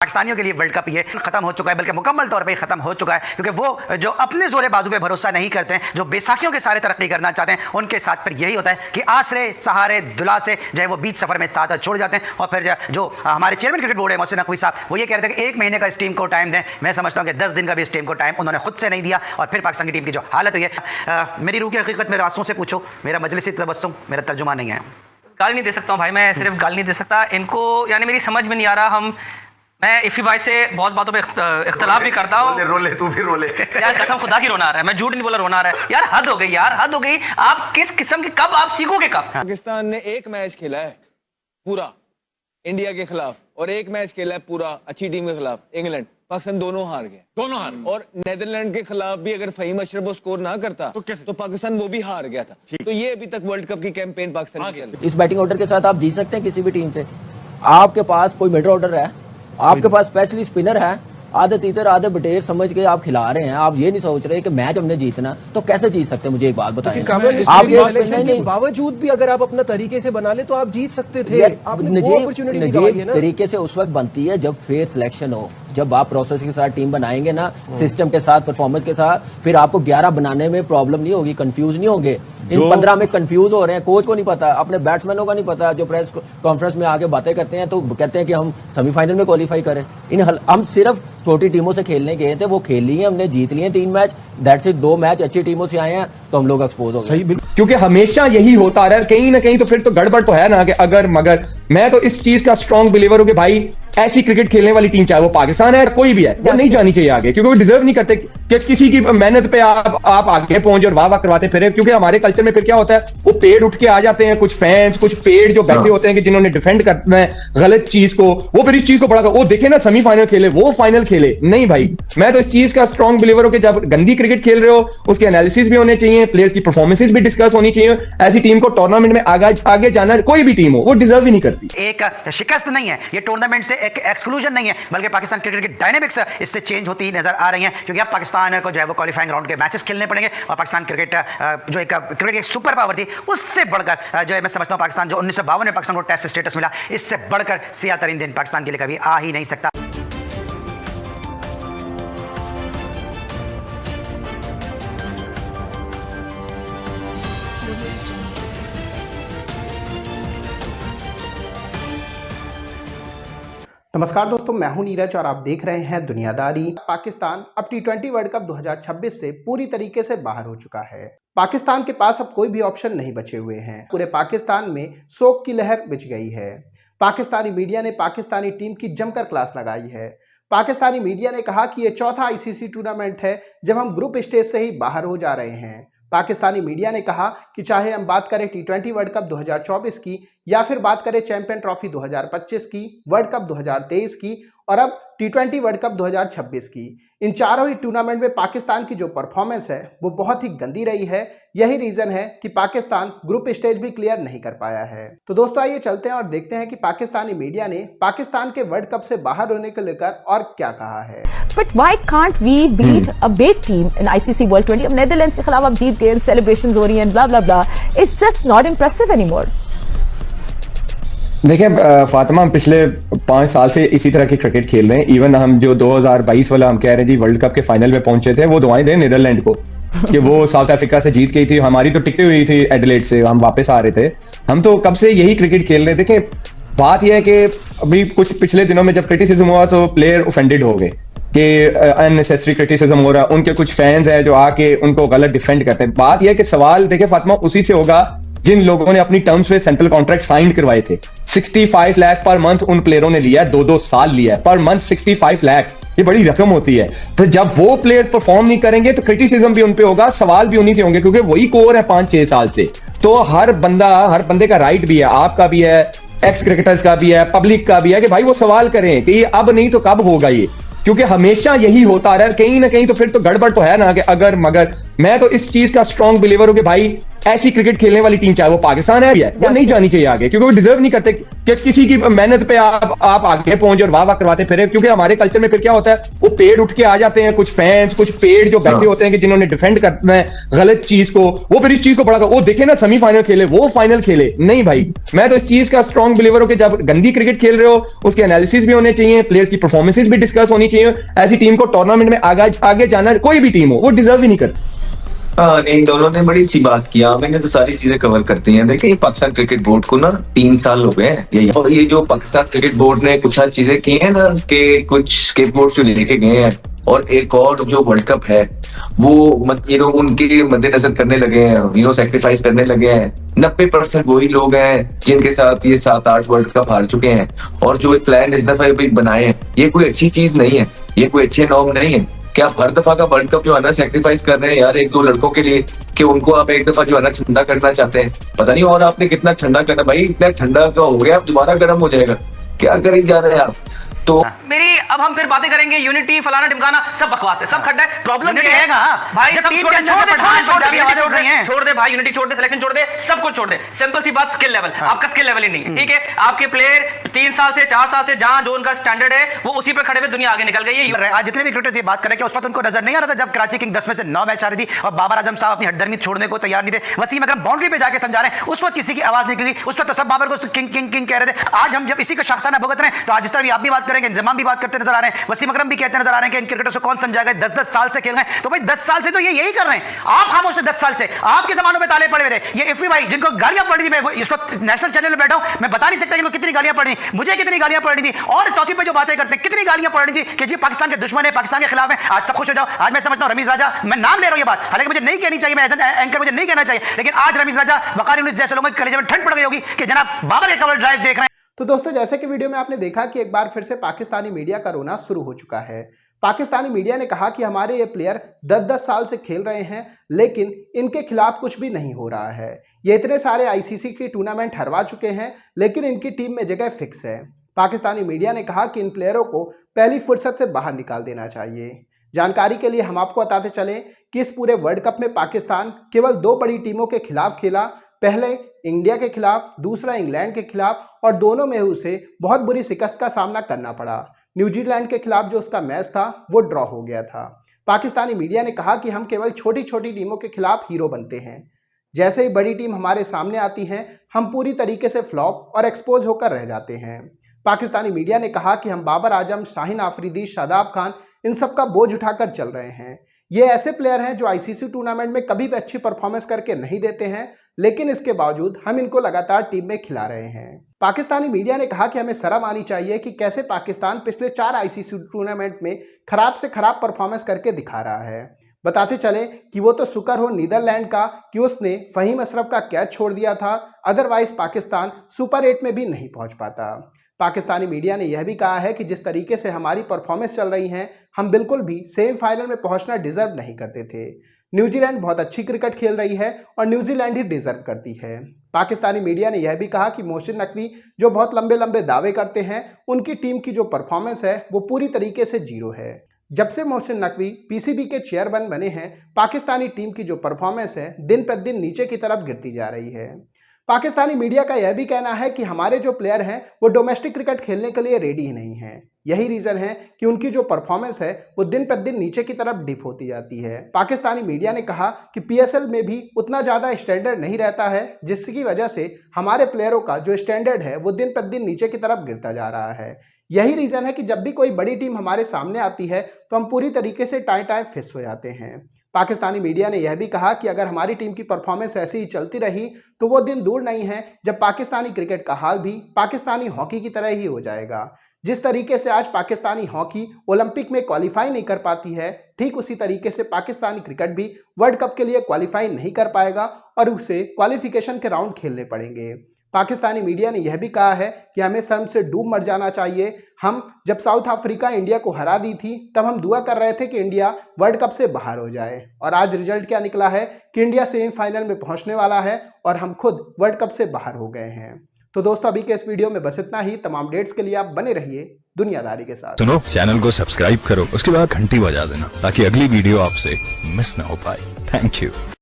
पाकिस्तानियों के लिए वर्ल्ड कप ये खत्म हो चुका है, बल्कि मुकम्मल तौर पे खत्म हो चुका है, क्योंकि वो जो अपने जोरे बाजू पे भरोसा नहीं करते हैं, जो बेसाखियों के सारे तरक्की करना चाहते हैं, उनके साथ फिर यही होता है कि आसरे सहारे दुला से जो है वो बीच सफर में साथ छोड़ जाते हैं। और फिर जो हमारे चेयरमैन क्रिकेट बोर्ड है मोहसिन नकवी साहब, वो ये कह रहे थे कि 1 महीने का इस टीम को टाइम दें। मैं समझता हूँ कि 10 दिन का भी इस टीम को टाइम उन्होंने खुद से नहीं दिया, और फिर पाकिस्तान की टीम की जो हालत हुई है, मेरी रूह की हकीकत मेरे आंसुओं से पूछो, मेरा मजलिसी तबस्सुम मेरा तर्जुमा नहीं है। गाली नहीं दे सकता हूँ भाई, मैं सिर्फ गाली नहीं दे सकता इनको, यानी मेरी समझ में नहीं आ रहा। मैं इफ़ी भाई से बहुत बातों पे इख्तलाफ भी करता हूँ। रोले तू भी रोले यार कसम खुदा की रोना आ रहा है, मैं झूठ नहीं बोला, रोना आ रहा है यार। हद हो गई यार, हद हो गई। आप किस किस्म की, कब आप सीखोगे कब? पाकिस्तान ने एक मैच खेला है पूरा इंडिया के खिलाफ, और एक मैच खेला है पूरा अच्छी टीम के खिलाफ इंग्लैंड। पाकिस्तान दोनों हार गए। और नेदरलैंड के खिलाफ भी अगर फहीम अशरफ वो स्कोर ना करता तो पाकिस्तान वो भी हार गया था। तो ये अभी तक वर्ल्ड कप की कैंपेन पाकिस्तान की है। इस बैटिंग ऑर्डर के साथ आप जीत सकते हैं किसी भी टीम से। आपके पास कोई मिडल ऑर्डर है, आपके पास स्पेशली स्पिनर है, आधे तीतर आधे बटेर समझ के आप खिला रहे हैं। आप ये नहीं सोच रहे कि मैच हमने जीतना, तो कैसे जीत सकते हैं? मुझे एक बात बताएं। के बावजूद भी अगर आप अपना तरीके से बना ले तो आप जीत सकते थे। आपने वो अपॉर्चुनिटी गंवाई है ना। तरीके से उस वक्त बनती है जब फेयर सिलेक्शन हो, जब आप प्रोसेस के साथ टीम बनाएंगे ना, सिस्टम के साथ, परफॉर्मेंस के साथ, फिर आपको 11 बनाने में प्रॉब्लम नहीं होगी, कंफ्यूज नहीं होंगे। इन 15 में कंफ्यूज हो रहे हैं, कोच को नहीं पता, अपने बैट्समैनों का नहीं पता, जो प्रेस कॉन्फ्रेंस में आके बातें करते हैं तो कहते हैं कि हम सेमीफाइनल में क्वालिफाई करें। हम सिर्फ छोटी टीमों से खेलने गए थे, वो खेल लिए, हमने जीत लिए 3 मैच, दैट्स इट। 2 मैच अच्छी टीमों से आए हैं तो हम लोग एक्सपोज हो गए। क्योंकि हमेशा यही होता रहा है, कहीं ना कहीं तो फिर तो गड़बड़ तो है ना, कि अगर मगर। मैं तो इस चीज का स्ट्रॉन्ग बिलीवर हूं कि भाई ऐसी क्रिकेट खेलने वाली टीम, चाहे वो पाकिस्तान है कोई भी है, वो नहीं जानी चाहिए आगे, क्योंकि वो डिजर्व नहीं करते कि किसी की मेहनत पे आप आगे पहुंच और वाह वाह करवाते फिर। क्योंकि हमारे कल्चर में फिर क्या होता है, वो पेड़ उठ के आ जाते हैं, कुछ फैंस, कुछ पेड़ जो बैठे होते हैं कि जिन्होंने डिफेंड करना है गलत चीज को, वो फिर इस चीज को बड़ा वो देखे ना सेमीफाइनल खेले, वो फाइनल खेले। नहीं भाई, मैं तो इस चीज का स्ट्रॉन्ग बिलीवर हूं कि जब गंदी क्रिकेट खेल रहे हो उसके एनालिसिस भी होने चाहिए, प्लेयर्स की परफॉर्मेंसेस भी डिस्कस होनी चाहिए। ऐसी टीम को टूर्नामेंट में आगे जाना, कोई भी टीम हो, वो डिजर्व ही नहीं करती। एक शिकस्त नहीं है, ये टूर्नामेंट से एक एक्सक्लूजन नहीं है, बल्कि पाकिस्तान क्रिकेट की डायनेमिक्स इससे चेंज होती नजर आ रही हैं। क्योंकि अब पाकिस्तान को जो है वो क्वालिफाइंग राउंड के मैचेस खेलने पड़ेंगे, और पाकिस्तान क्रिकेट जो एक क्रिकेट की सुपर पावर थी, उससे बढ़कर जो है मैं समझता हूं पाकिस्तान जो 1952 में पाकिस्तान को टेस्ट स्टेटस मिला, इससे बढ़कर सियाह तरीन दिन पाकिस्तान के लिए कभी आ ही नहीं सकता। नमस्कार दोस्तों, मैं हूं नीरज और आप देख रहे हैं दुनियादारी। पाकिस्तान अब T20 वर्ल्ड कप 2026 से पूरी तरीके से बाहर हो चुका है। पाकिस्तान के पास अब कोई भी ऑप्शन नहीं बचे हुए हैं। पूरे पाकिस्तान में शोक की लहर बिछ गई है। पाकिस्तानी मीडिया ने पाकिस्तानी टीम की जमकर क्लास लगाई है। पाकिस्तानी मीडिया ने कहा कि यह चौथा ICC टूर्नामेंट है जब हम ग्रुप स्टेज से ही बाहर हो जा रहे हैं। पाकिस्तानी मीडिया ने कहा कि चाहे हम बात करें T20 वर्ल्ड कप 2024 की, या फिर बात करें चैंपियन ट्रॉफी 2025 की, वर्ल्ड कप 2023 की, और अब T20 वर्ल्ड कप 2026 की, इन चारों ही टूर्नामेंट में पाकिस्तान की जो परफॉर्मेंस है वो बहुत ही गंदी रही है। यही रीजन है कि पाकिस्तान ग्रुप स्टेज भी क्लियर नहीं कर पाया है। तो दोस्तों आइए चलते हैं और देखते हैं कि पाकिस्तानी मीडिया ने पाकिस्तान के वर्ल्ड कप से बाहर होने को लेकर और क्या कहा है। But why can't we beat a big team in ICC World 20? अब नेदरलैंड्स के खिलाफ आप जीत गए, सेलिब्रेशंस हो रही हैं, ब्ला ब्ला ब्ला। It's just not impressive anymore. देखिए फातिमा, हम पिछले 5 साल से इसी तरह की क्रिकेट खेल रहे हैं। इवन हम जो 2022 वाला हम कह रहे हैं जी वर्ल्ड कप के फाइनल में पहुंचे थे, वो दुआएं दें नीदरलैंड को कि वो साउथ अफ्रीका से जीत गई थी। हमारी तो टिकटी हुई थी एडिलेड से, हम वापस आ रहे थे। हम तो कब से यही क्रिकेट खेल रहे थे। देखिए बात यह है कि अभी कुछ पिछले दिनों में जब क्रिटिसिज्म हुआ तो प्लेयर ऑफेंडेड हो गए कि अननेसेसरी क्रिटिसिज्म हो रहा है। उनके कुछ फैंस हैं जो आके उनको गलत डिफेंड करते हैं। बात यह है कि सवाल देखिए फातिमा उसी से होगा जिन लोगों ने अपनी टर्म्स पे सेंट्रल कॉन्ट्रैक्ट साइन करवाए थे। 65 लाख पर मंथ उन प्लेयरों ने लिया है, 2-2 साल लिया है पर मंथ 65 लाख, ये बड़ी रकम होती है। फिर जब वो प्लेयर परफॉर्म नहीं करेंगे तो क्रिटिसिज्म भी उन पे होगा, सवाल भी उन्हीं से होंगे, क्योंकि वही कोर है 5-6 साल से। तो हर बंदे का राइट भी है, आपका भी है, एक्स क्रिकेटर्स का भी है, पब्लिक का भी है, कि भाई वो सवाल करें कि ये अब नहीं तो कब होगा ये। क्योंकि हमेशा यही होता रहा है, कहीं ना कहीं तो फिर तो गड़बड़ तो है ना, कि अगर मगर। मैं तो इस चीज का स्ट्रॉन्ग बिलीवर हूं कि भाई ऐसी क्रिकेट खेलने वाली टीम चाहे वो पाकिस्तान है या वो नहीं जानी चाहिए आगे, क्योंकि वो डिजर्व नहीं करते कि किसी की मेहनत पे आप आगे पहुंचे और वाह वाह करवाते फिर, क्योंकि हमारे कल्चर में फिर क्या होता है, वो पेड़ उठ के आ जाते हैं, कुछ फैंस, कुछ पेड़ जो बैठे होते हैं कि जिन्होंने डिफेंड करना है गलत चीज को, वो फिर इस चीज को बड़ा वो देखे ना सेमीफाइनल खेले, वो फाइनल खेले। नहीं भाई, मैं तो इस चीज का स्ट्रॉन्ग बिलीवर हूं कि जब गंदी क्रिकेट खेल रहे हो उसके एनालिसिस भी होने चाहिए, प्लेयर्स की परफॉर्मेंसेस भी डिस्कस होनी चाहिए। ऐसी टीम को टूर्नामेंट में आगे जाना, कोई भी टीम हो, वो डिजर्व ही नहीं करती। हाँ, इन दोनों ने बड़ी अच्छी बात किया। मैंने तो सारी चीजें कवर करती हैं। देखिए, पाकिस्तान क्रिकेट बोर्ड को ना 3 साल हो गए हैं और ये जो पाकिस्तान क्रिकेट बोर्ड ने कुछ चीजें की हैं ना, कि कुछ स्केप बोर्ड जो लेके गए हैं और एक और जो वर्ल्ड कप है वो उनके मद्देनजर करने लगे हैं, सैक्रिफाइस करने लगे हैं। 90% वही लोग हैं जिनके साथ ये 7-8 वर्ल्ड कप हार चुके हैं, और जो एक प्लान इस दफा बनाए हैं, ये कोई अच्छी चीज नहीं है, ये कोई अच्छे नॉर्म नहीं है कि आप हर दफा का वर्ल्ड कप जो है ना सैक्रिफाइस कर रहे हैं यार 1-2 लड़कों के लिए, कि उनको आप एक दफा जो है ना ठंडा करना चाहते हैं। पता नहीं और आपने कितना ठंडा करना, भाई इतना ठंडा का हो गया, अब दोबारा गर्म हो जाएगा, क्या करें जा रहे हैं आप। तो मेरी अब हम फिर बातें करेंगे यूनिटी फलाना ढिमकाना, सब बकवास है, सब खड्डा है। प्रॉब्लम Unity ये है ना? भाई, जब सब टीम छोड़ के दे, अंदर छोड़ से दे, पठान छोड़ दे, पंजाबी आवाजें उठ रही हैं। छोड़ दे भाई, यूनिटी छोड़ दे, सिलेक्शन छोड़ दे, सब कुछ छोड़ दे। सिंपल सी बात, स्किल लेवल आपका स्किल लेवल ही नहीं है, ठीक है। आपके प्लेयर 3 साल से 4 साल से जहां जो उनका स्टैंडर्ड है वो उसी पे खड़े हुए दुनिया आगे निकल गई है। आज जितने भी क्रिकेटर्स ये बात कर रहे हैं कि उस वक्त उनको नजर नहीं आ रहा था जब कराची किंग 10 में से 9 मैच आ रही थी और बाबर आजम साहब अपनी हटदर्मी छोड़ने को तैयार नहीं थे। वसीम अकरम बाउंड्री पे जाके समझा रहे हैं, उस वक्त किसी की आवाज निकली, उस वक्त तो सब बाबर को किंग किंग किंग कह रहे थे। आज हम जब इसी का शाखसाना भुगत रहे हैं, तो आज जिस तरह भी आप भी बात करेंगे, इंजमाम भी बात करते नजर आ रहे हैं, वसीम अकरम भी कहते नजर आ रहे हैं कि इन क्रिकेटर्स को कौन समझाएगा, 10-10 साल से खेल रहे हैं। तो भाई 10 साल से तो ये यही कर रहे हैं, आप खामोश थे 10 साल से, आपके जमानों में ताले पड़े हुए थे। ये इफ्फी भाई जिनको गालियां पड़ रही थी, इस वक्त नेशनल चैनल में बैठा हूं, मैं बता नहीं सकता कि कितनी गालियां पड़ रही, मुझे कितनी गालियां पड़ रही थी, और तौसीफ पे जो बातें करते हैं कितनी गालियां पड़ रही थी कि जी पाकिस्तान के दुश्मन है, पाकिस्तान के खिलाफ है। आज सब खुश हो जाओ। आज मैं समझता हूं रमीज राजा, मैं नाम ले रहा हूं ये बात, हालांकि मुझे नहीं कहनी चाहिए, मैं एज एंकर मुझे नहीं कहना चाहिए, लेकिन आज रमीज राजा वकार यूनिस जैसे लोगों के कलेजे में ठंड पड़ गई होगी कि जनाब बाबर के कवर ड्राइव देख रहे हैं। तो दोस्तों, जैसे कि वीडियो में आपने देखा कि एक बार फिर से पाकिस्तानी मीडिया का रोना शुरू हो चुका है। पाकिस्तानी मीडिया ने कहा कि हमारे ये प्लेयर 10-10 साल से खेल रहे हैं, लेकिन इनके खिलाफ कुछ भी नहीं हो रहा है। ये इतने सारे आईसीसी की टूर्नामेंट हरवा चुके हैं, लेकिन इनकी टीम में जगह फिक्स है। पाकिस्तानी मीडिया ने कहा कि इन प्लेयरों को पहली फुर्सत से बाहर निकाल देना चाहिए। जानकारी के लिए हम आपको बताते चलें कि इस पूरे वर्ल्ड कप में पाकिस्तान केवल 2 बड़ी टीमों के खिलाफ खेला, पहले इंडिया के खिलाफ, दूसरा इंग्लैंड के खिलाफ, और दोनों में उसे बहुत बुरी शिकस्त का सामना करना पड़ा। न्यूजीलैंड के खिलाफ जो उसका मैच था वो ड्रॉ हो गया था। पाकिस्तानी मीडिया ने कहा कि हम केवल छोटी छोटी टीमों के खिलाफ हीरो बनते हैं, जैसे ही बड़ी टीम हमारे सामने आती है हम पूरी तरीके से फ्लॉप और एक्सपोज होकर रह जाते हैं। पाकिस्तानी मीडिया ने कहा कि हम बाबर आजम, शाहीन आफरीदी, शादाब खान, इन सब का बोझ उठाकर चल रहे हैं। ये ऐसे प्लेयर हैं जो आईसीसी टूर्नामेंट में कभी भी अच्छी परफॉर्मेंस करके नहीं देते हैं, लेकिन इसके बावजूद हम इनको लगातार टीम में खिला रहे हैं। पाकिस्तानी मीडिया ने कहा कि हमें शर्म आनी चाहिए कि कैसे पाकिस्तान पिछले 4 आईसीसी टूर्नामेंट में खराब से खराब परफॉर्मेंस करके दिखा रहा है। बताते चले कि वो तो शुक्र हो नीदरलैंड का कि उसने फहीम अशरफ का कैच छोड़ दिया था, अदरवाइज पाकिस्तान सुपर 8 में भी नहीं पहुंच पाता। पाकिस्तानी मीडिया ने यह भी कहा है कि जिस तरीके से हमारी परफॉर्मेंस चल रही है, हम बिल्कुल भी सेमीफाइनल में पहुंचना डिजर्व नहीं करते थे। न्यूजीलैंड बहुत अच्छी क्रिकेट खेल रही है और न्यूजीलैंड ही डिजर्व करती है। पाकिस्तानी मीडिया ने यह भी कहा कि मोहसिन नकवी जो बहुत लंबे लंबे दावे करते हैं, उनकी टीम की जो परफॉर्मेंस है वो पूरी तरीके से जीरो है। जब से मोहसिन नकवी पीसीबी के चेयरमैन बने हैं, पाकिस्तानी टीम की जो परफॉर्मेंस है दिन प्रतिदिन नीचे की तरफ गिरती जा रही है। पाकिस्तानी मीडिया का यह भी कहना है कि हमारे जो प्लेयर हैं वो डोमेस्टिक क्रिकेट खेलने के लिए रेडी ही नहीं हैं। यही रीज़न है कि उनकी जो परफॉर्मेंस है वो दिन प्रतिदिन नीचे की तरफ डिप होती जाती है। पाकिस्तानी मीडिया ने कहा कि पीएसएल में भी उतना ज़्यादा स्टैंडर्ड नहीं रहता है, जिसकी वजह से हमारे प्लेयरों का जो स्टैंडर्ड है वो दिन प्रतिदिन नीचे की तरफ गिरता जा रहा है। यही रीज़न है कि जब भी कोई बड़ी टीम हमारे सामने आती है तो हम पूरी तरीके से टाई फिस हो जाते हैं। पाकिस्तानी मीडिया ने यह भी कहा कि अगर हमारी टीम की परफॉर्मेंस ऐसी ही चलती रही तो वो दिन दूर नहीं है जब पाकिस्तानी क्रिकेट का हाल भी पाकिस्तानी हॉकी की तरह ही हो जाएगा। जिस तरीके से आज पाकिस्तानी हॉकी ओलंपिक में क्वालिफाई नहीं कर पाती है, ठीक उसी तरीके से पाकिस्तानी क्रिकेट भी वर्ल्ड कप के लिए क्वालिफाई नहीं कर पाएगा और उसे क्वालिफिकेशन के राउंड खेलने पड़ेंगे। पाकिस्तानी मीडिया ने यह भी कहा है कि हमें शर्म से डूब मर जाना चाहिए। हम जब साउथ अफ्रीका इंडिया को हरा दी थी तब हम दुआ कर रहे थे कि इंडिया वर्ल्ड कप से बाहर हो जाए, और आज रिजल्ट क्या निकला है कि इंडिया सेमीफाइनल में पहुंचने वाला है और हम खुद वर्ल्ड कप से बाहर हो गए हैं। तो दोस्तों, अभी के इस वीडियो में बस इतना ही। तमाम अपडेट्स के लिए आप बने रहिए दुनियादारी के साथ। सुनो, चैनल को सब्सक्राइब करो, उसके बाद घंटी बजा देना ताकि अगली वीडियो आपसे मिस ना हो पाए। Thank you.